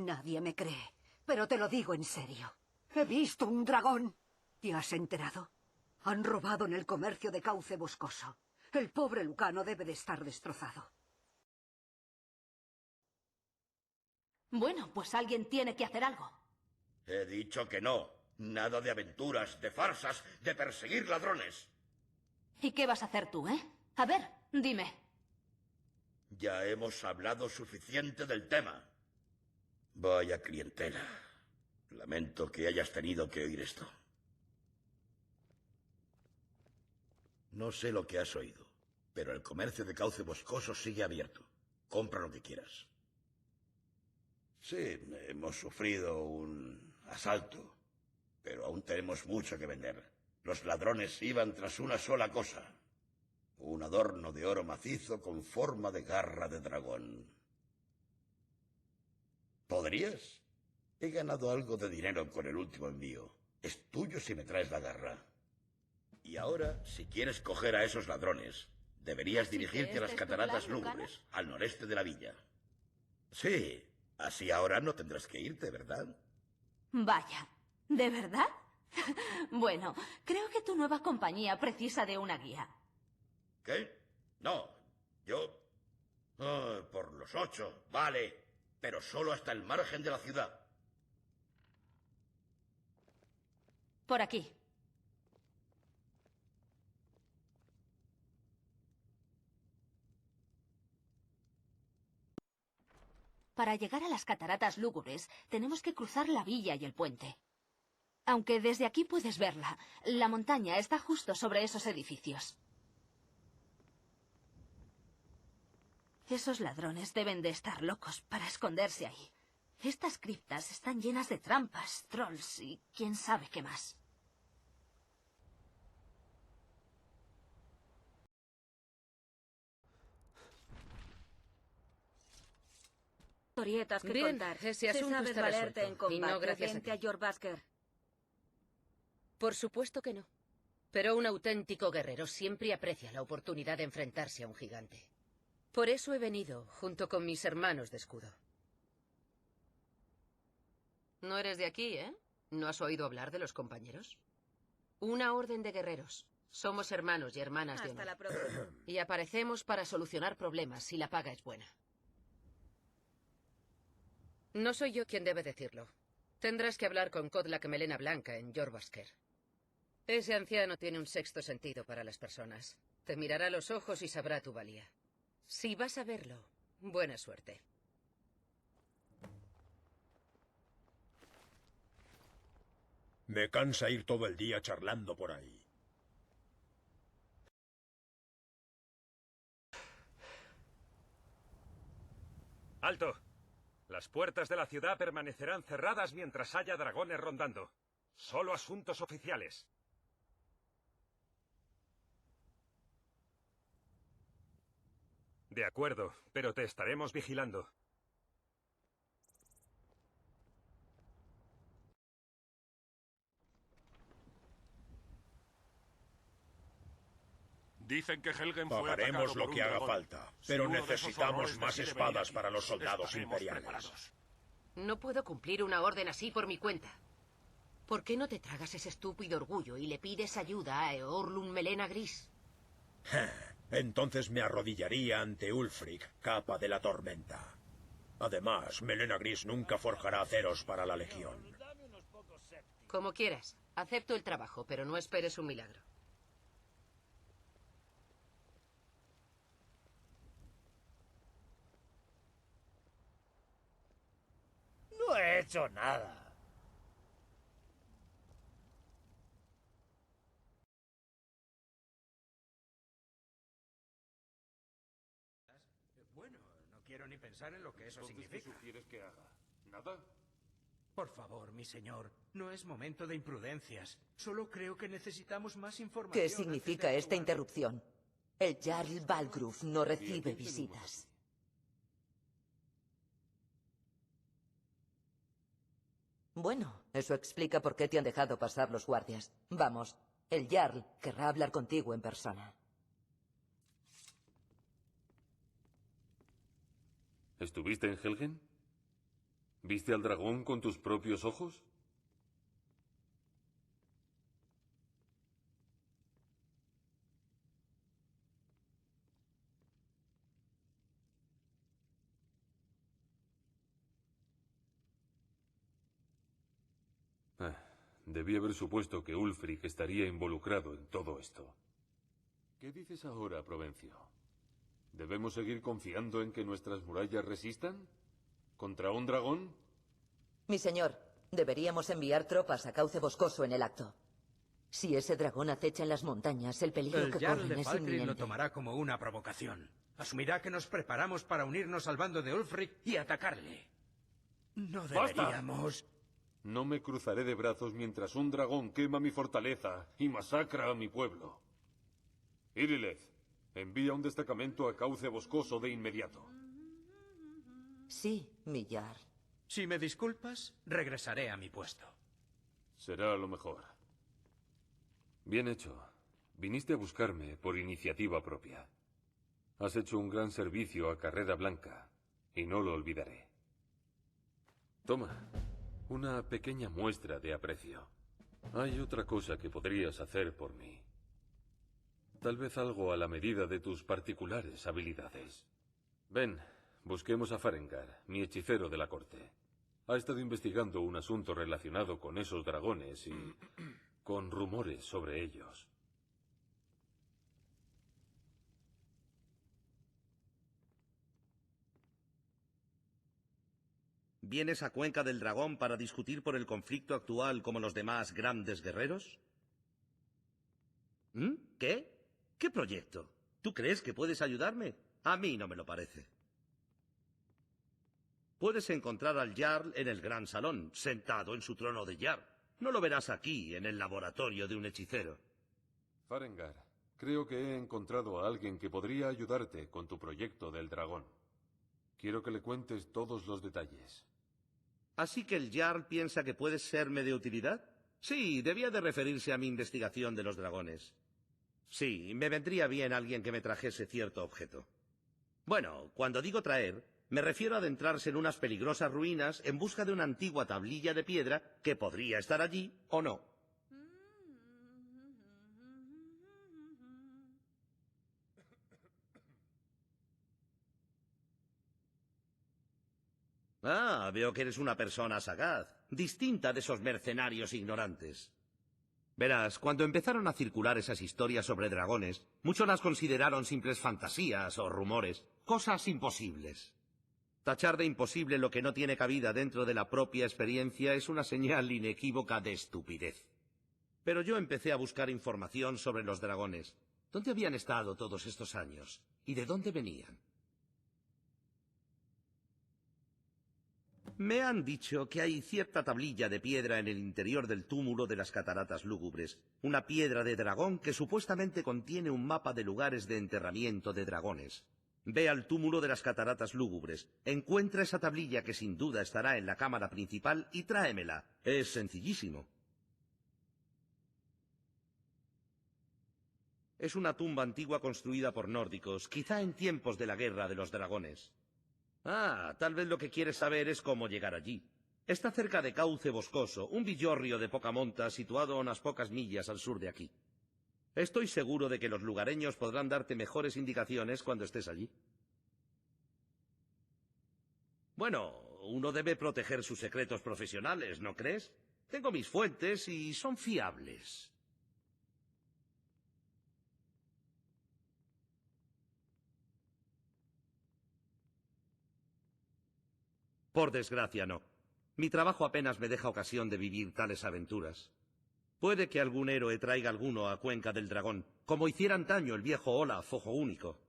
Nadie me cree, pero te lo digo en serio. He visto un dragón. ¿Te has enterado? Han robado en el comercio de Cauce Boscoso. El pobre Lucano debe de estar destrozado. Bueno, pues alguien tiene que hacer algo. He dicho que no. Nada de aventuras, de farsas, de perseguir ladrones. ¿Y qué vas a hacer tú, eh? A ver, dime. Ya hemos hablado suficiente del tema. Vaya clientela. Lamento que hayas tenido que oír esto. No sé lo que has oído, pero el comercio de Cauce Boscoso sigue abierto. Compra lo que quieras. Sí, hemos sufrido un asalto, pero aún tenemos mucho que vender. Los ladrones iban tras una sola cosa. Un adorno de oro macizo con forma de garra de dragón. ¿Podrías? He ganado algo de dinero con el último envío. Es tuyo si me traes la garra. Y ahora, si quieres coger a esos ladrones, deberías dirigirte a las cataratas lúgubres, al noreste de la villa. Sí, así ahora no tendrás que irte, ¿verdad? Vaya, ¿de verdad? Bueno, creo que tu nueva compañía precisa de una guía. ¿Qué? No, yo... por los 8, vale, pero solo hasta el margen de la ciudad. Por aquí. Para llegar a las cataratas lúgubres, tenemos que cruzar la villa y el puente. Aunque desde aquí puedes verla, la montaña está justo sobre esos edificios. Esos ladrones deben de estar locos para esconderse ahí. Estas criptas están llenas de trampas, trolls y quién sabe qué más. Historietas que Bien, contar. ese asunto sabes está valerte resuelto. en combate. Y no gracias a Vente ti. a Jorbasker. Por supuesto que no. Pero un auténtico guerrero siempre aprecia la oportunidad de enfrentarse a un gigante. Por eso he venido, junto con mis hermanos de escudo. No eres de aquí, ¿eh? ¿No has oído hablar de los compañeros? Una orden de guerreros. Somos hermanos y hermanas de Hasta honor. la próxima. Y aparecemos para solucionar problemas si la paga es buena. No soy yo quien debe decirlo. Tendrás que hablar con Kodlak Melena Blanca en Jorbasker. Ese anciano tiene un sexto sentido para las personas. Te mirará a los ojos y sabrá tu valía. Si vas a verlo, buena suerte. Me cansa ir todo el día charlando por ahí. ¡Alto! Las puertas de la ciudad permanecerán cerradas mientras haya dragones rondando. Solo asuntos oficiales. De acuerdo, pero te estaremos vigilando. Dicen que Helgen fue Pagaremos atacado lo por que un haga dragón. falta, Si pero uno de esos necesitamos horrores más decide espadas venir para los aquí, soldados estaremos imperiales. preparados. No puedo cumplir una orden así por mi cuenta. ¿Por qué no te tragas ese estúpido orgullo y le pides ayuda a Eorlund Melena Gris? Entonces me arrodillaría ante Ulfric, capa de la tormenta. Además, Melena Gris nunca forjará aceros para la Legión. Como quieras. Acepto el trabajo, pero no esperes un milagro. No he hecho nada. Bueno, no quiero ni pensar en lo que eso significa. ¿Qué sugieres que haga? ¿Nada? Por favor, mi señor, no es momento de imprudencias. Solo creo que necesitamos más información. ¿Qué significa esta interrupción? El Jarl Balgruf no recibe visitas. Bueno, eso explica por qué te han dejado pasar los guardias. Vamos, el Jarl querrá hablar contigo en persona. ¿Estuviste en Helgen? ¿Viste al dragón con tus propios ojos? Debí haber supuesto que Ulfric estaría involucrado en todo esto. ¿Qué dices ahora, Provencio? ¿Debemos seguir confiando en que nuestras murallas resistan? ¿Contra un dragón? Mi señor, deberíamos enviar tropas a Cauce Boscoso en el acto. Si ese dragón acecha en las montañas, el peligro El que Jarl corren de es Falkreath lo inminente. tomará como una provocación. Asumirá que nos preparamos para unirnos al bando de Ulfric y atacarle. No ¡Basta! deberíamos... No me cruzaré de brazos mientras un dragón quema mi fortaleza y masacra a mi pueblo. Irileth, envía un destacamento a Cauce Boscoso de inmediato. Sí, mi Jarl. Si me disculpas, regresaré a mi puesto. Será lo mejor. Bien hecho. Viniste a buscarme por iniciativa propia. Has hecho un gran servicio a Carrera Blanca, y no lo olvidaré. Toma, una pequeña muestra de aprecio. Hay otra cosa que podrías hacer por mí. Tal vez algo a la medida de tus particulares habilidades. Ven, busquemos a Farengar, mi hechicero de la corte. Ha estado investigando un asunto relacionado con esos dragones y con rumores sobre ellos. ¿Vienes a Cuenca del Dragón para discutir por el conflicto actual como los demás grandes guerreros? ¿Qué? ¿Qué proyecto? ¿Tú crees que puedes ayudarme? A mí no me lo parece. Puedes encontrar al Jarl en el gran salón, sentado en su trono de Jarl. No lo verás aquí, en el laboratorio de un hechicero. Farengar, creo que he encontrado a alguien que podría ayudarte con tu proyecto del dragón. Quiero que le cuentes todos los detalles. ¿Así que el Jarl piensa que puedes serme de utilidad? Sí, debía de referirse a mi investigación de los dragones. Sí, me vendría bien alguien que me trajese cierto objeto. Bueno, cuando digo traer, me refiero a adentrarse en unas peligrosas ruinas en busca de una antigua tablilla de piedra que podría estar allí o no. Ah, veo que eres una persona sagaz, distinta de esos mercenarios ignorantes. Verás, cuando empezaron a circular esas historias sobre dragones, muchos las consideraron simples fantasías o rumores, cosas imposibles. Tachar de imposible lo que no tiene cabida dentro de la propia experiencia es una señal inequívoca de estupidez. Pero yo empecé a buscar información sobre los dragones. ¿Dónde habían estado todos estos años? ¿Y de dónde venían? Me han dicho que hay cierta tablilla de piedra en el interior del túmulo de las Cataratas Lúgubres, una piedra de dragón que supuestamente contiene un mapa de lugares de enterramiento de dragones. Ve al túmulo de las Cataratas Lúgubres, encuentra esa tablilla que sin duda estará en la cámara principal y tráemela. Es sencillísimo. Es una tumba antigua construida por nórdicos, quizá en tiempos de la Guerra de los Dragones. Ah, tal vez lo que quieres saber es cómo llegar allí. Está cerca de Cauce Boscoso, un villorrio de poca monta situado a unas pocas millas al sur de aquí. Estoy seguro de que los lugareños podrán darte mejores indicaciones cuando estés allí. Bueno, uno debe proteger sus secretos profesionales, ¿no crees? Tengo mis fuentes y son fiables. Por desgracia, no. Mi trabajo apenas me deja ocasión de vivir tales aventuras. Puede que algún héroe traiga alguno a Cuenca del Dragón, como hiciera antaño el viejo Olaf, Ojo Único.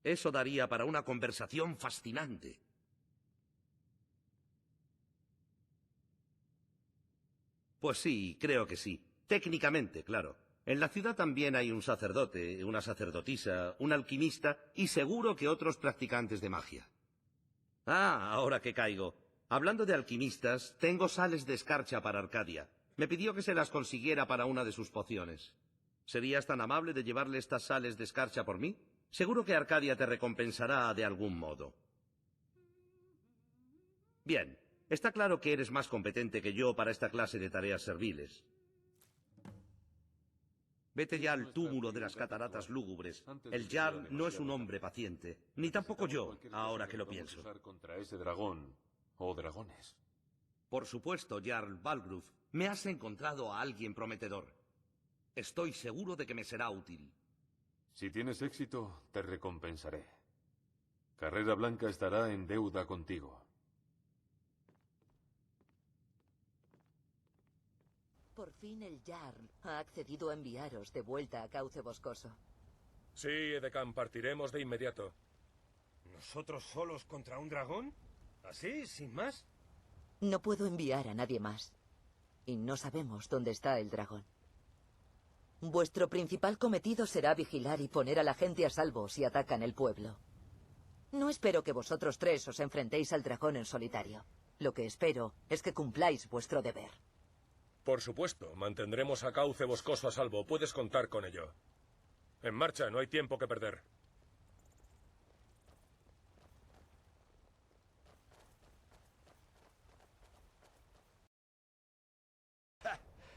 Eso daría para una conversación fascinante. Pues sí, creo que sí. Técnicamente, claro. En la ciudad también hay un sacerdote, una sacerdotisa, un alquimista y seguro que otros practicantes de magia. Ah, ahora que caigo. Hablando de alquimistas, tengo sales de escarcha para Arcadia. Me pidió que se las consiguiera para una de sus pociones. ¿Serías tan amable de llevarle estas sales de escarcha por mí? Seguro que Arcadia te recompensará de algún modo. Bien, Está claro que eres más competente que yo para esta clase de tareas serviles. Vete ya al túmulo de las cataratas lúgubres. El Jarl no es un hombre paciente, ni tampoco yo, ahora que lo pienso. Contra ese dragón o dragones. Por supuesto, Jarl Balgruuf, me has encontrado a alguien prometedor. Estoy seguro de que me será útil. Si tienes éxito, te recompensaré. Carrera Blanca estará en deuda contigo. Por fin el Jarl ha accedido a enviaros de vuelta a Cauce Boscoso. Sí, Edecán, partiremos de inmediato. ¿Nosotros solos contra un dragón? ¿Así, sin más? No puedo enviar a nadie más. Y no sabemos dónde está el dragón. Vuestro principal cometido será vigilar y poner a la gente a salvo si atacan el pueblo. No espero que vosotros tres os enfrentéis al dragón en solitario. Lo que espero es que cumpláis vuestro deber. Por supuesto, mantendremos a Cauce Boscoso a salvo. Puedes contar con ello. En marcha, no hay tiempo que perder.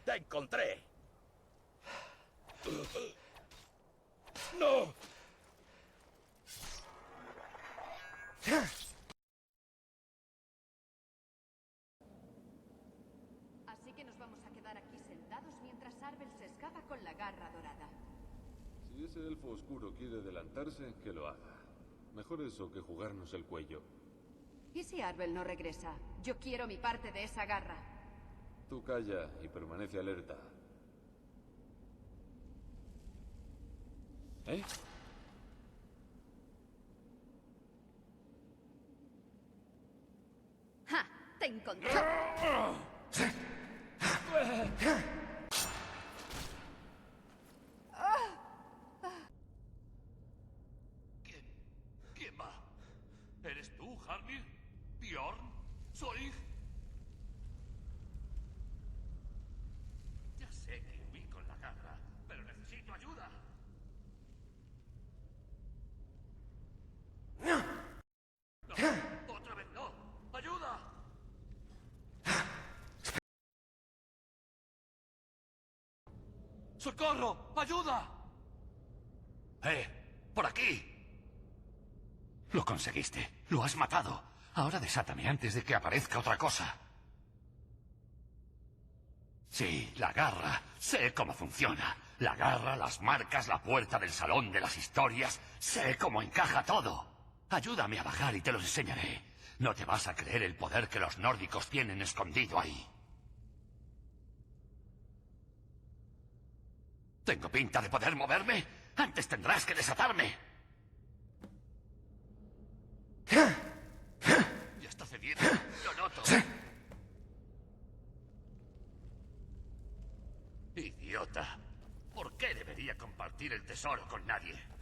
¡Te encontré! ¡No! Así que nos vamos a quedar aquí sentados mientras Arbel se escapa con la garra dorada. Si ese elfo oscuro quiere adelantarse, que lo haga. Mejor eso que jugarnos el cuello. ¿Y si Arbel no regresa? Yo quiero mi parte de esa garra. Tú calla y permanece alerta. ¿Eh? ¡Ja! ¡Te encontré! ¿Quién va? ¿Eres tú, Harmir? ¿Bjorn? ¿Sorig? Ya sé que huí con la garra, pero necesito ayuda. No, otra vez no. ¡Ayuda! ¡Socorro! ¡Ayuda! ¡Por aquí! Lo conseguiste. Lo has matado. Ahora desátame antes de que aparezca otra cosa. Sí, la garra. Sé cómo funciona. La garra, las marcas, la puerta del salón de las historias. Sé cómo encaja todo. Ayúdame a bajar y te lo enseñaré. No te vas a creer el poder que los nórdicos tienen escondido ahí. ¿Tengo pinta de poder moverme? Antes tendrás que desatarme. Ya está cediendo. Lo noto. Idiota. ¿Por qué debería compartir el tesoro con nadie?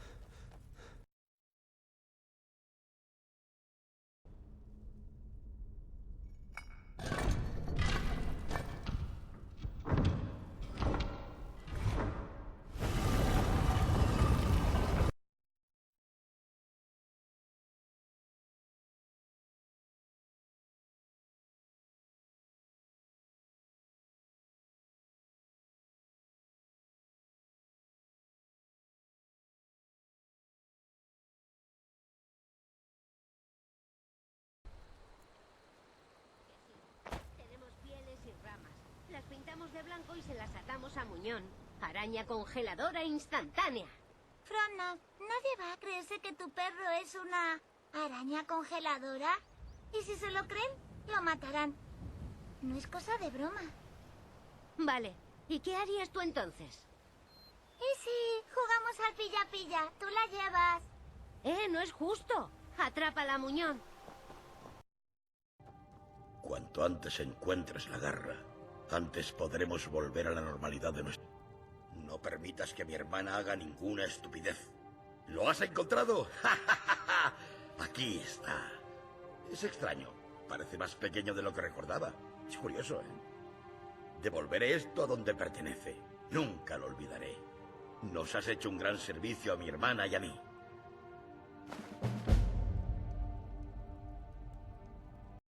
Las pintamos de blanco y se las atamos a muñón. Araña congeladora instantánea. Fronna, ¿nadie va a creerse que tu perro es una araña congeladora? Y si se lo creen, lo matarán. No es cosa de broma. Vale, ¿y qué harías tú entonces? ¿Y si jugamos al pilla-pilla? Tú la llevas. No es justo. Atrápala, muñón. Cuanto antes encuentres la garra, antes podremos volver a la normalidad de nuestro... No permitas que mi hermana haga ninguna estupidez. ¿Lo has encontrado? Aquí está. Es extraño. Parece más pequeño de lo que recordaba. Es curioso, ¿eh? Devolveré esto a donde pertenece. Nunca lo olvidaré. Nos has hecho un gran servicio a mi hermana y a mí.